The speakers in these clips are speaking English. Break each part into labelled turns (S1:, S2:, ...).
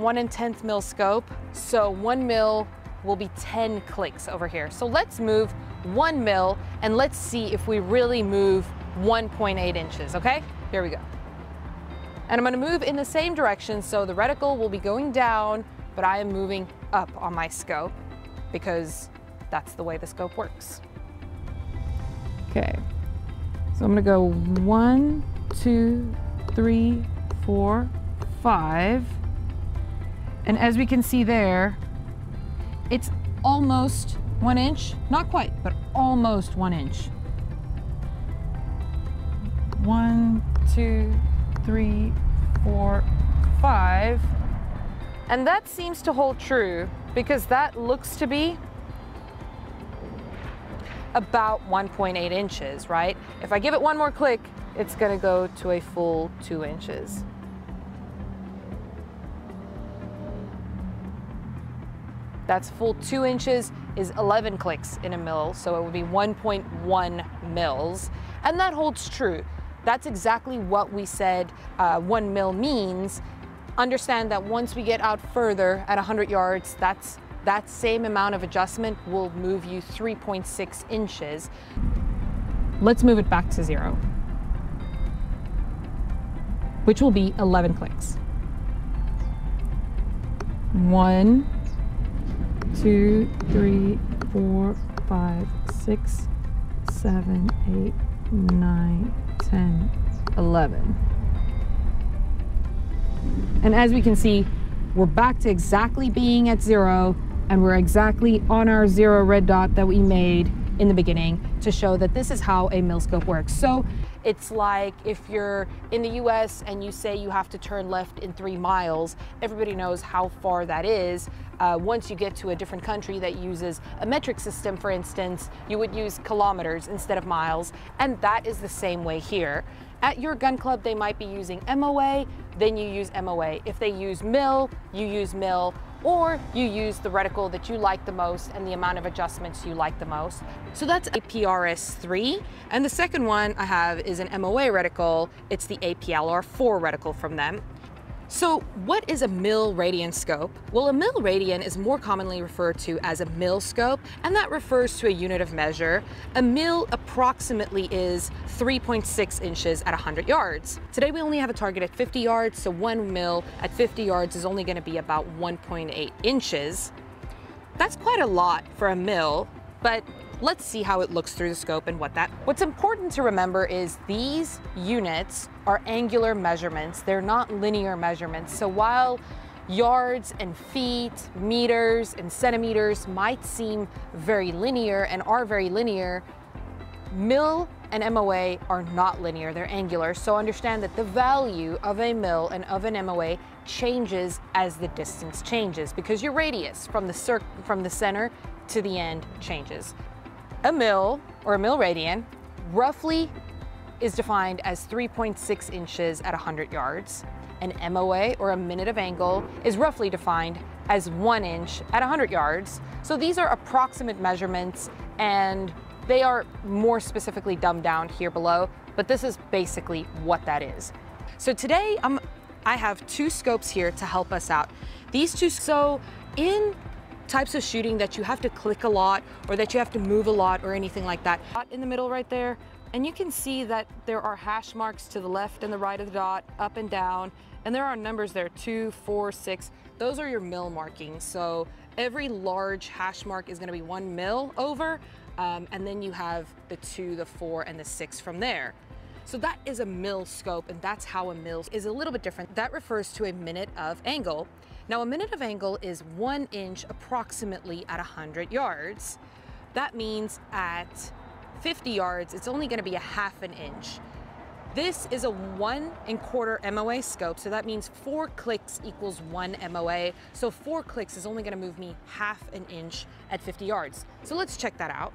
S1: 1/10 mil scope, so 1 mil will be 10 clicks over here. So let's move 1 mil and let's see if we really move 1.8 inches, okay? Here we go. And I'm gonna move in the same direction, so the reticle will be going down, but I am moving up on my scope because that's the way the scope works. Okay, so I'm gonna go 1, 2, 3, 4, 5. And as we can see there, it's almost 1 inch, not quite, but almost 1 inch. 1, 2, 3, 4, 5. And that seems to hold true because that looks to be about 1.8 inches, right? If I give it one more click, it's gonna go to a full 2 inches. That's full 2 inches is 11 clicks in a mil, so it would be 1.1 mils. And that holds true. That's exactly what we said 1 mil means. Understand that once we get out further at 100 yards, that same amount of adjustment will move you 3.6 inches. Let's move it back to 0, which will be 11 clicks. 1, 2, 3, 4, 5, 6, 7, 8, 9, 10, 11. And as we can see, we're back to exactly being at 0, and we're exactly on our 0 red dot that we made in the beginning to show that this is how a mil scope works. So it's like if you're in the US and you say you have to turn left in 3 miles, everybody knows how far that is. Once you get to a different country that uses a metric system, for instance, you would use kilometers instead of miles, and that is the same way here. At your gun club, they might be using MOA, then you use MOA. If they use mil, you use mil, or you use the reticle that you like the most and the amount of adjustments you like the most. So that's a PRS3. And the second one I have is an MOA reticle. It's the APLR4 reticle from them. So what is a mil radian scope? Well, a mil radian is more commonly referred to as a mil scope, and that refers to a unit of measure. A mil approximately is 3.6 inches at 100 yards. Today we only have a target at 50 yards, so 1 mil at 50 yards is only gonna be about 1.8 inches. That's quite a lot for a mil, but let's see how it looks through the scope and What's important to remember is these units are angular measurements. They're not linear measurements. So while yards and feet, meters and centimeters might seem very linear and are very linear, mil and MOA are not linear, they're angular. So understand that the value of a mil and of an MOA changes as the distance changes because your radius from the center to the end changes. A mil, or a mil radian, roughly is defined as 3.6 inches at 100 yards. An MOA, or a minute of angle, is roughly defined as 1 inch at 100 yards. So these are approximate measurements, and they are more specifically dumbed down here below, but this is basically what that is. So today, I have 2 scopes here to help us out. These 2, so in types of shooting that you have to click a lot or that you have to move a lot or anything like that. In the middle right there, and you can see that there are hash marks to the left and the right of the dot, up and down, and there are numbers there, 2, 4, 6. Those are your mil markings. So every large hash mark is gonna be 1 mil over, and then you have the 2, the 4, and the 6 from there. So that is a mil scope, and that's how a mil is a little bit different. That refers to a minute of angle. Now, a minute of angle is 1 inch approximately at 100 yards. That means at 50 yards, it's only gonna be a 1/2 inch. This is a 1 1/4 MOA scope, so that means 4 clicks equals 1 MOA. So 4 clicks is only gonna move me 1/2 inch at 50 yards. So let's check that out.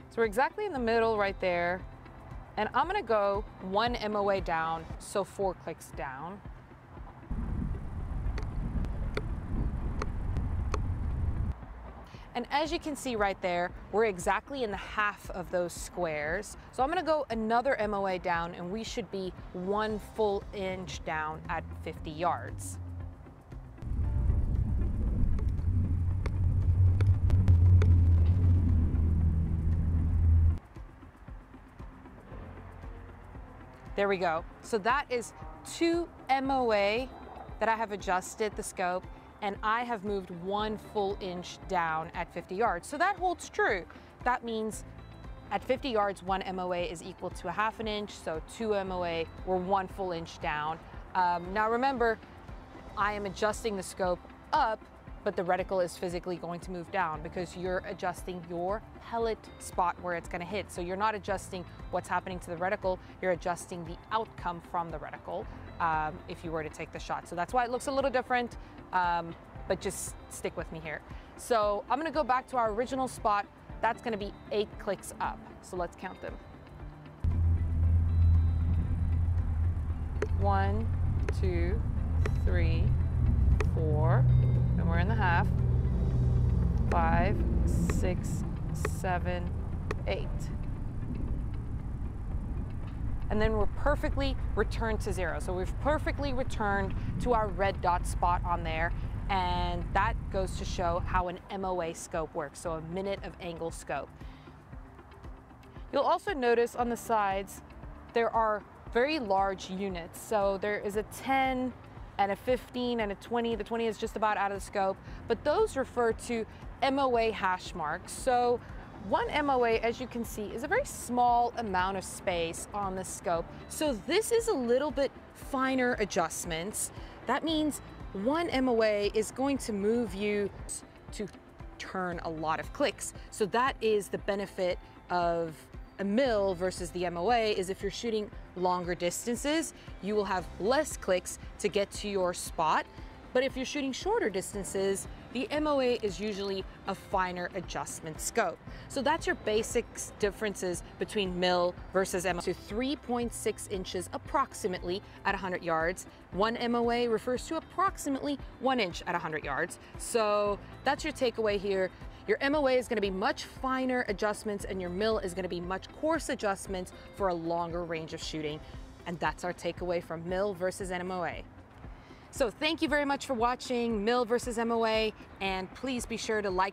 S1: So we're exactly in the middle right there, and I'm gonna go 1 MOA down, so 4 clicks down. And as you can see right there, we're exactly in the half of those squares. So I'm gonna go another MOA down, and we should be 1 full inch down at 50 yards. There we go. So that is 2 MOA that I have adjusted the scope, and I have moved 1 full inch down at 50 yards. So that holds true. That means at 50 yards, 1 MOA is equal to 1/2 inch, so 2 MOA, we're 1 full inch down. Now remember, I am adjusting the scope up, but the reticle is physically going to move down because you're adjusting your pellet spot where it's going to hit. So you're not adjusting what's happening to the reticle, you're adjusting the outcome from the reticle if you were to take the shot. So that's why it looks a little different, but just stick with me here. So I'm going to go back to our original spot. That's going to be 8 clicks up. So let's count them. 1, 2, 3, 4, then we're in the half, 5, 6, 7, 8. And then we're perfectly returned to 0. So we've perfectly returned to our red dot spot on there. And that goes to show how an MOA scope works, so a minute of angle scope. You'll also notice on the sides, there are very large units. So there is a 10 and a 15 and a 20. The 20 is just about out of the scope, but those refer to MOA hash marks. So 1 MOA, as you can see, is a very small amount of space on the scope. So this is a little bit finer adjustments. That means 1 MOA is going to move you to turn a lot of clicks. So that is the benefit of a mil versus the MOA, is if you're shooting longer distances, you will have less clicks to get to your spot. But if you're shooting shorter distances, the MOA is usually a finer adjustment scope. So that's your basic differences between mil versus MOA. So 3.6 inches approximately at 100 yards. 1 MOA refers to approximately 1 inch at 100 yards. So that's your takeaway here. Your MOA is going to be much finer adjustments and your mil is going to be much coarse adjustments for a longer range of shooting. And that's our takeaway from mil versus MOA. So thank you very much for watching mil versus MOA, and please be sure to like,